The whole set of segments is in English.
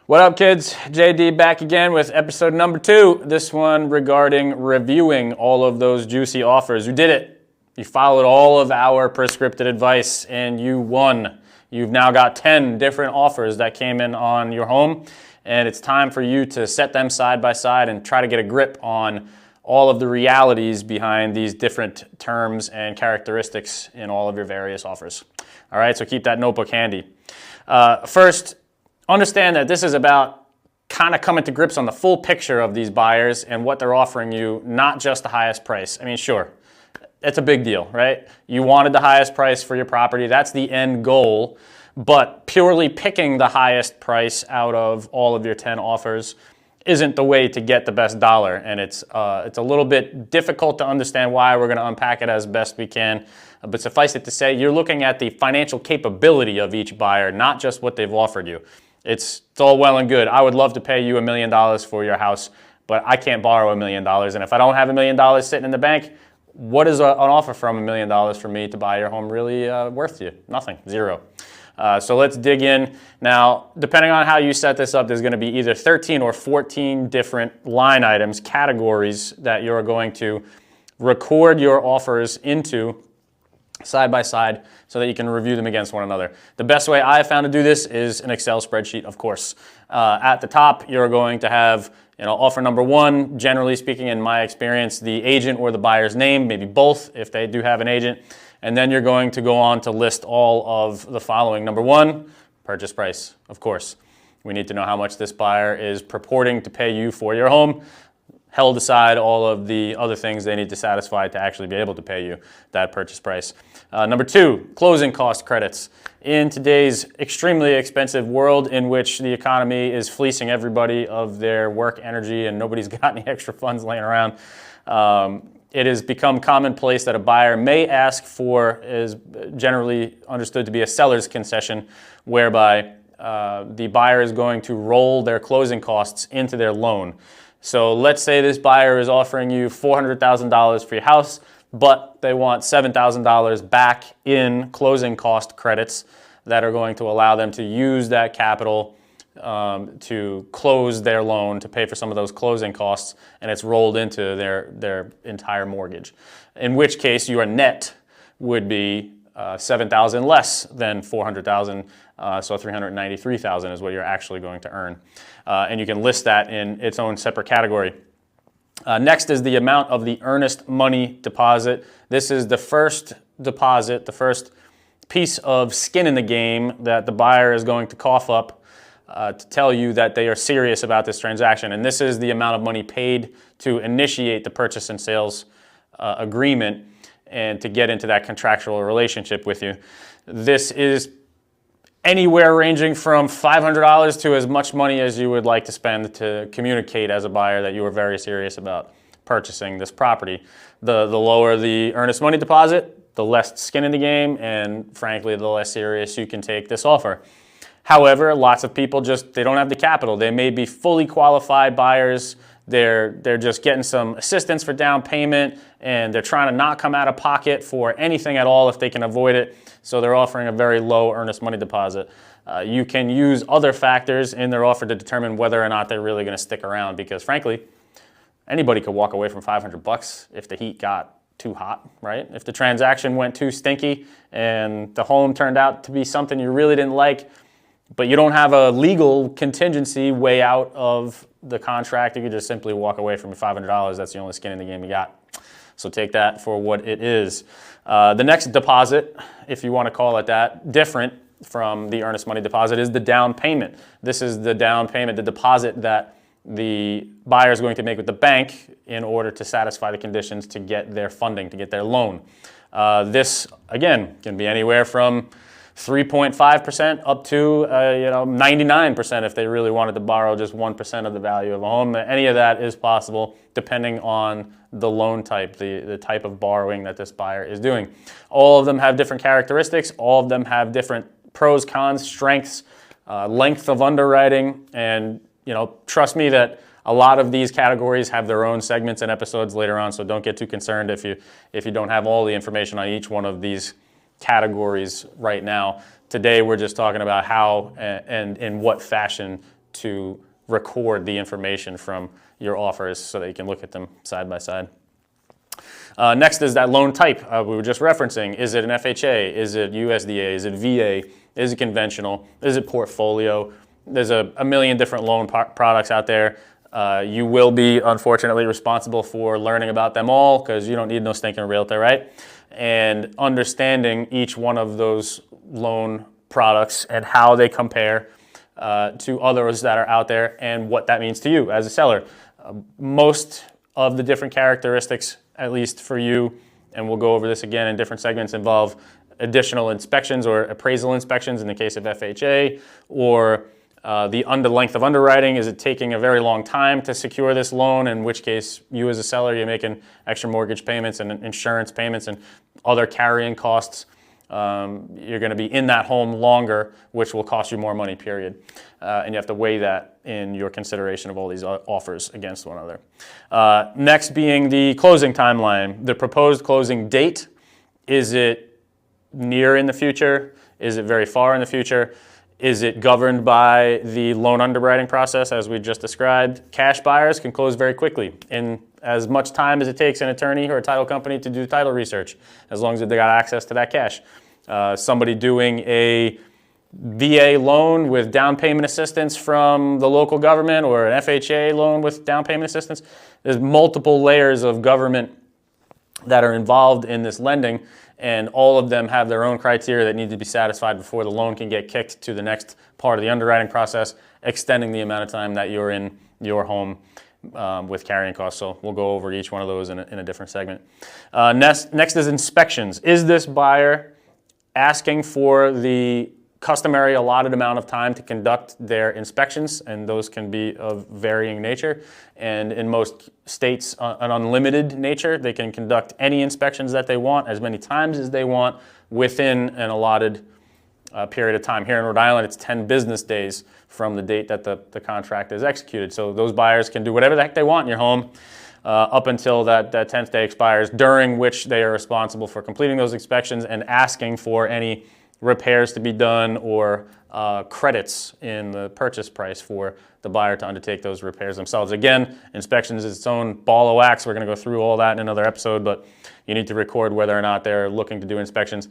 What up, kids? JD back again with episode number 2. This one regarding reviewing all of those juicy offers. You did it. You followed all of our prescripted advice and you won. You've now got 10 different offers that came in on your home, and it's time for you to set them side by side and try to get a grip on all of the realities behind these different terms and characteristics in all of your various offers. All right, so keep that notebook handy. First, understand that this is about kind of coming to grips on the full picture of these buyers and what they're offering you, not just the highest price. I mean, sure, it's a big deal, right? You wanted the highest price for your property. That's the end goal. But purely picking the highest price out of all of your 10 offers isn't the way to get the best dollar. And it's a little bit difficult to understand why. We're going to unpack it as best we can. But suffice it to say, you're looking at the financial capability of each buyer, not just what they've offered you. It's all well and good. I would love to pay you $1 million for your house, but I can't borrow $1 million. And if I don't have $1 million sitting in the bank, what is an offer from $1 million for me to buy your home really worth you? Nothing, zero. So let's dig in. Now, depending on how you set this up, there's going to be either 13 or 14 different line items, categories that you're going to record your offers into side by side so that you can review them against one another. The best way I have found to do this is an Excel spreadsheet, of course. At the top, you're going to have offer number 1, generally speaking, in my experience, the agent or the buyer's name, maybe both if they do have an agent. And then you're going to go on to list all of the following. Number 1, purchase price, of course. We need to know how much this buyer is purporting to pay you for your home. Held aside all of the other things they need to satisfy to actually be able to pay you that purchase price. Number 2, closing cost credits. In today's extremely expensive world in which the economy is fleecing everybody of their work energy and nobody's got any extra funds laying around, it has become commonplace that a buyer may ask for, is generally understood to be a seller's concession, whereby the buyer is going to roll their closing costs into their loan. So let's say this buyer is offering you $400,000 for your house, but they want $7,000 back in closing cost credits that are going to allow them to use that capital to close their loan, to pay for some of those closing costs, and it's rolled into their entire mortgage. In which case, your net would be $7,000 less than $400,000, so $393,000 is what you're actually going to earn. And you can list that in its own separate category. Next is the amount of the earnest money deposit. This is the first deposit, the first piece of skin in the game that the buyer is going to cough up to tell you that they are serious about this transaction. And this is the amount of money paid to initiate the purchase and sales agreement and to get into that contractual relationship with you. This is anywhere ranging from $500 to as much money as you would like to spend to communicate as a buyer that you are very serious about purchasing this property. The lower the earnest money deposit, the less skin in the game, and frankly, the less serious you can take this offer. However, lots of people they don't have the capital. They may be fully qualified buyers. They're just getting some assistance for down payment, and they're trying to not come out of pocket for anything at all if they can avoid it. So they're offering a very low earnest money deposit. You can use other factors in their offer to determine whether or not they're really going to stick around, because frankly, anybody could walk away from $500 if the heat got too hot, right? If the transaction went too stinky and the home turned out to be something you really didn't like, but you don't have a legal contingency way out of the contract, you could just simply walk away from your $500. That's the only skin in the game you got. So take that for what it is. The next deposit, if you want to call it that, different from the earnest money deposit, is the down payment. This is the down payment, the deposit that the buyer is going to make with the bank in order to satisfy the conditions to get their funding, to get their loan. This, again, can be anywhere from 3.5% up to 99% if they really wanted to borrow just 1% of the value of a home. Any of that is possible depending on the loan type, the type of borrowing that this buyer is doing. All of them have different characteristics. All of them have different pros, cons, strengths, length of underwriting, and trust me that a lot of these categories have their own segments and episodes later on, so don't get too concerned if you don't have all the information on each one of these categories right now. Today we're just talking about how and in what fashion to record the information from your offers so that you can look at them side by side. Next is that loan type we were just referencing. Is it an FHA? Is it USDA? Is it VA? Is it conventional? Is it portfolio? There's a million different loan products out there. You will be, unfortunately, responsible for learning about them all because you don't need no stinking Realtah, right? And understanding each one of those loan products and how they compare to others that are out there and what that means to you as a seller. Most of the different characteristics, at least for you, and we'll go over this again in different segments, involve additional inspections or appraisal inspections in the case of FHA, or the length of underwriting. Is it taking a very long time to secure this loan, in which case you as a seller, you're making extra mortgage payments and insurance payments and other carrying costs. You're going to be in that home longer, which will cost you more money, period. And you have to weigh that in your consideration of all these offers against one another. Next being the closing timeline, the proposed closing date. Is it near in the future? Is it very far in the future? Is it governed by the loan underwriting process as we just described? Cash buyers can close very quickly in as much time as it takes an attorney or a title company to do title research, as long as they got access to that cash. Somebody doing a VA loan with down payment assistance from the local government, or an FHA loan with down payment assistance, there's multiple layers of government that are involved in this lending, and all of them have their own criteria that need to be satisfied before the loan can get kicked to the next part of the underwriting process, extending the amount of time that you're in your home with carrying costs. So we'll go over each one of those in a different segment. Next is inspections. Is this buyer asking for the customary allotted amount of time to conduct their inspections? And those can be of varying nature. And in most states, an unlimited nature. They can conduct any inspections that they want, as many times as they want, within an allotted period of time. Here in Rhode Island, it's 10 business days from the date that the contract is executed. So those buyers can do whatever the heck they want in your home up until that 10th day expires, during which they are responsible for completing those inspections and asking for any repairs to be done or credits in the purchase price for the buyer to undertake those repairs themselves. Again, inspections is its own ball of wax. We're going to go through all that in another episode, but you need to record whether or not they're looking to do inspections.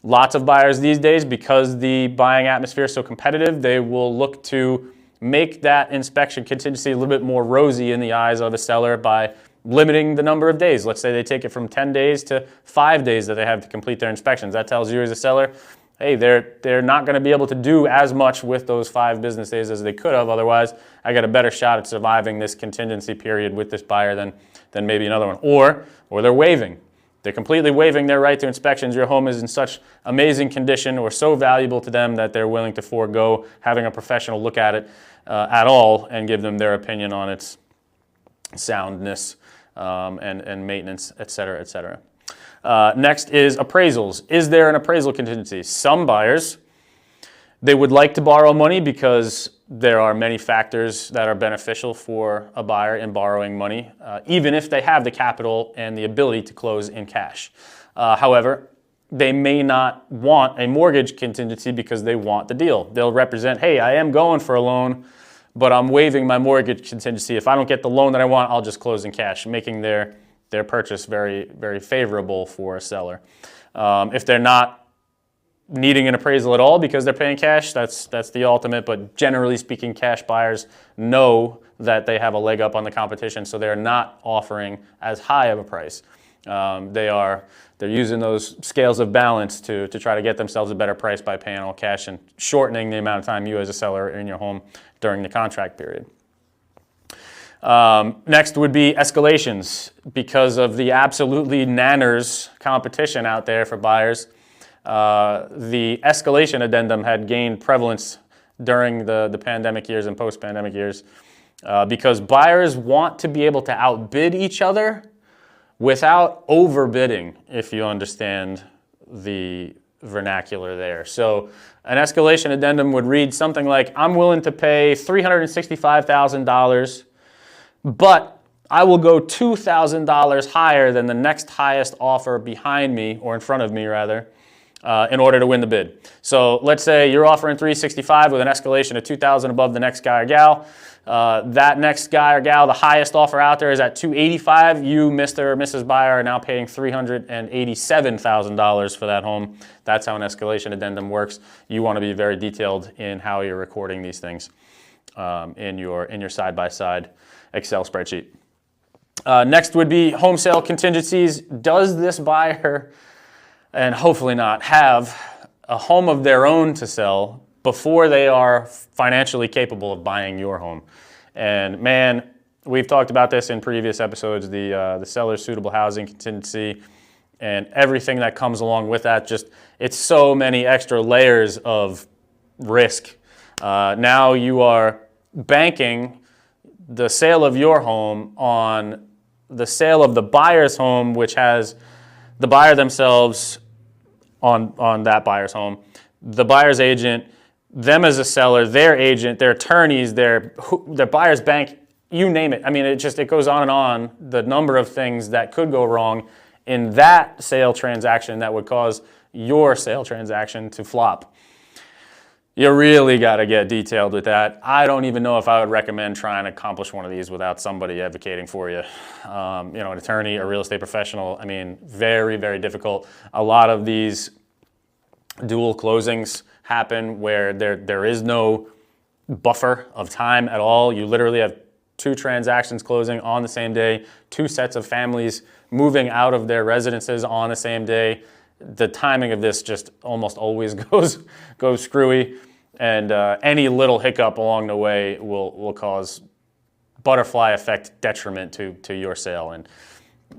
Lots of buyers these days, because the buying atmosphere is so competitive, they will look to make that inspection contingency a little bit more rosy in the eyes of a seller by limiting the number of days. Let's say they take it from 10 days to 5 days that they have to complete their inspections. That tells you as a seller, hey, they're not going to be able to do as much with those 5 business days as they could have. Otherwise, I got a better shot at surviving this contingency period with this buyer than maybe another one. Or they're waiving. They're completely waiving their right to inspections. Your home is in such amazing condition or so valuable to them that they're willing to forego having a professional look at it at all and give them their opinion on its soundness and maintenance, et cetera, et cetera. Next is appraisals. Is there an appraisal contingency? Some buyers, they would like to borrow money because there are many factors that are beneficial for a buyer in borrowing money, even if they have the capital and the ability to close in cash. However, they may not want a mortgage contingency because they want the deal. They'll represent, hey, I am going for a loan, but I'm waiving my mortgage contingency. If I don't get the loan that I want, I'll just close in cash, making their purchase very, very favorable for a seller. If they're not needing an appraisal at all because they're paying cash, that's the ultimate, but generally speaking, cash buyers know that they have a leg up on the competition, so they're not offering as high of a price. They're using those scales of balance to try to get themselves a better price by paying all cash and shortening the amount of time you as a seller are in your home during the contract period. Next would be escalations. Because of the absolutely nanners competition out there for buyers, the escalation addendum had gained prevalence during the pandemic years and post-pandemic years because buyers want to be able to outbid each other without overbidding, if you understand the vernacular there. So an escalation addendum would read something like, I'm willing to pay $365,000, but I will go $2,000 higher than the next highest offer behind me, or in front of me rather, in order to win the bid. So let's say you're offering 365 with an escalation of 2,000 above the next guy or gal. That next guy or gal, the highest offer out there is at 285. You, Mr. or Mrs. Buyer, are now paying $387,000 for that home. That's how an escalation addendum works. You want to be very detailed in how you're recording these things in your side-by-side Excel spreadsheet. Next would be home sale contingencies. Does this buyer, and hopefully not, have a home of their own to sell before they are financially capable of buying your home? And man, we've talked about this in previous episodes, the seller's suitable housing contingency and everything that comes along with that. Just, it's so many extra layers of risk. Now you are banking the sale of your home on the sale of the buyer's home, which has the buyer themselves on that buyer's home, the buyer's agent, them as a seller, their agent, their attorneys, their buyer's bank, you name it. I mean, it goes on and on, the number of things that could go wrong in that sale transaction that would cause your sale transaction to flop. You really got to get detailed with that. I don't even know if I would recommend trying to accomplish one of these without somebody advocating for you. An attorney, a real estate professional. I mean, very, very difficult. A lot of these dual closings happen where there is no buffer of time at all. You literally have two transactions closing on the same day, two sets of families moving out of their residences on the same day. The timing of this just almost always goes screwy, and any little hiccup along the way will cause butterfly effect detriment to your sale. And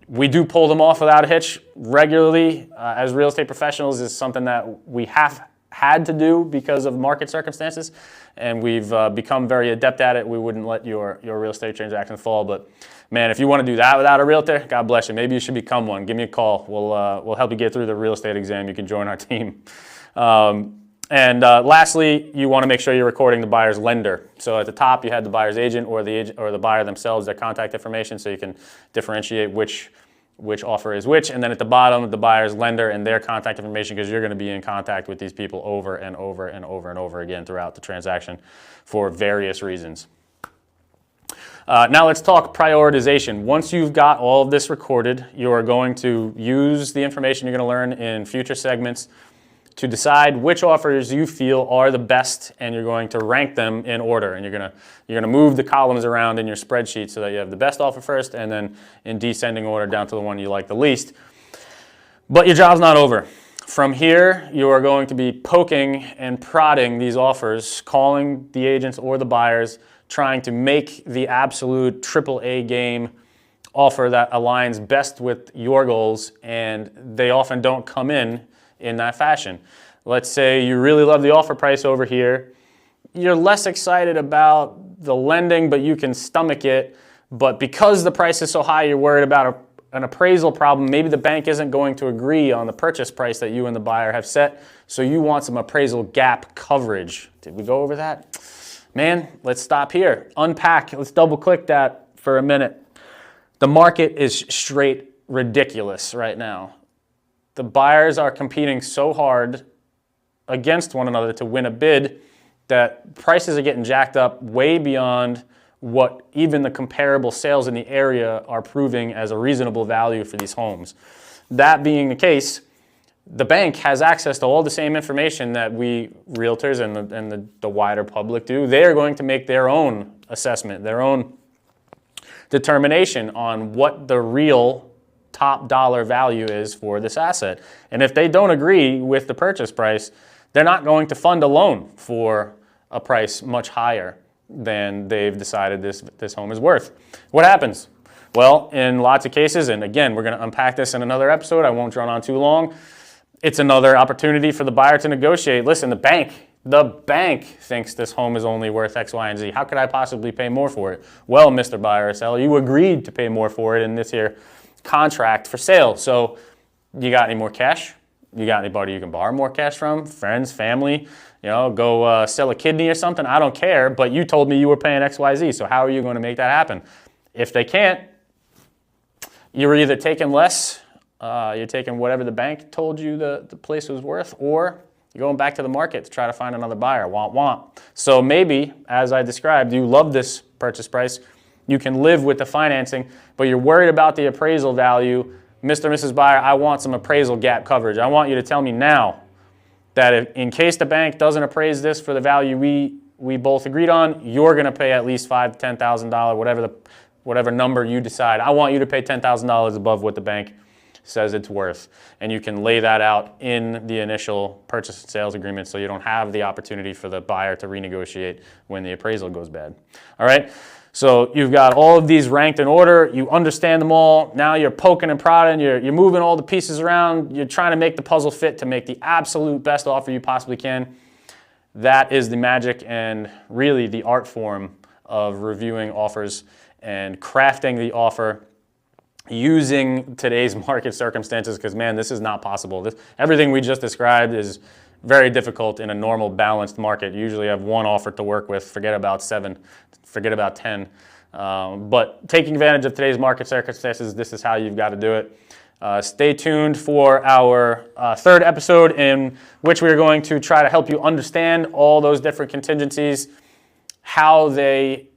we do pull them off without a hitch regularly as real estate professionals. Is something that we have had to do because of market circumstances, and we've become very adept at it. We wouldn't let your real estate transaction fall, but man, if you want to do that without a realtor, God bless you. Maybe you should become one. Give me a call. We'll help you get through the real estate exam. You can join our team. Lastly, you want to make sure you're recording the buyer's lender. So at the top, you had the buyer's agent or the buyer themselves, their contact information, so you can differentiate which offer is which. And then at the bottom, the buyer's lender and their contact information, because you're going to be in contact with these people over and over and over and over again throughout the transaction for various reasons. Now let's talk prioritization. Once you've got all of this recorded, you are going to use the information you're going to learn in future segments to decide which offers you feel are the best, and you're going to rank them in order. And you're gonna move the columns around in your spreadsheet so that you have the best offer first, and then in descending order down to the one you like the least. But your job's not over. From here, you are going to be poking and prodding these offers, calling the agents or the buyers, trying to make the absolute AAA game offer that aligns best with your goals, and they often don't come in that fashion. Let's say you really love the offer price over here. You're less excited about the lending, but you can stomach it. But because the price is so high, you're worried about an appraisal problem. Maybe the bank isn't going to agree on the purchase price that you and the buyer have set, so you want some appraisal gap coverage. Did we go over that? Man, let's stop here. Unpack. Let's double click that for a minute. The market is straight ridiculous right now. The buyers are competing so hard against one another to win a bid that prices are getting jacked up way beyond what even the comparable sales in the area are proving as a reasonable value for these homes. That being the case, the bank has access to all the same information that we realtors and the wider public do. They are going to make their own assessment, their own determination on what the real top dollar value is for this asset. And if they don't agree with the purchase price, they're not going to fund a loan for a price much higher than they've decided this home is worth. What happens? Well, in lots of cases, and again, we're going to unpack this in another episode, I won't draw on too long, it's another opportunity for the buyer to negotiate. Listen, the bank thinks this home is only worth X, Y, and Z. How could I possibly pay more for it? Well, Mr. Buyer or Seller, you agreed to pay more for it in this here contract for sale. So you got any more cash? You got anybody you can borrow more cash from? Friends, family, go sell a kidney or something? I don't care, but you told me you were paying X, Y, Z, so how are you going to make that happen? If they can't, you're either taking less you're taking whatever the bank told you the place was worth, or you're going back to the market to try to find another buyer. Want. So maybe, as I described, you love this purchase price. You can live with the financing, but you're worried about the appraisal value. Mr. and Mrs. Buyer, I want some appraisal gap coverage. I want you to tell me now that if, in case the bank doesn't appraise this for the value we both agreed on, you're going to pay at least $5,000 to $10,000, whatever number you decide. I want you to pay $10,000 above what the bank says it's worth. And you can lay that out in the initial purchase and sales agreement so you don't have the opportunity for the buyer to renegotiate when the appraisal goes bad. All right? So you've got all of these ranked in order. You understand them all. Now you're poking and prodding. You're moving all the pieces around. You're trying to make the puzzle fit to make the absolute best offer you possibly can. That is the magic and really the art form of reviewing offers and crafting the offer using today's market circumstances, because man, this is not possible. Everything we just described is very difficult in a normal balanced market. You usually have one offer to work with, forget about 7, forget about 10. But taking advantage of today's market circumstances, this is how you've got to do it. Stay tuned for our third episode, in which we are going to try to help you understand all those different contingencies, how they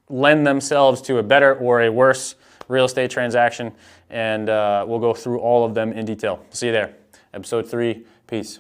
lend themselves to a better or a worse real estate transaction, and we'll go through all of them in detail. See you there. Episode 3. Peace.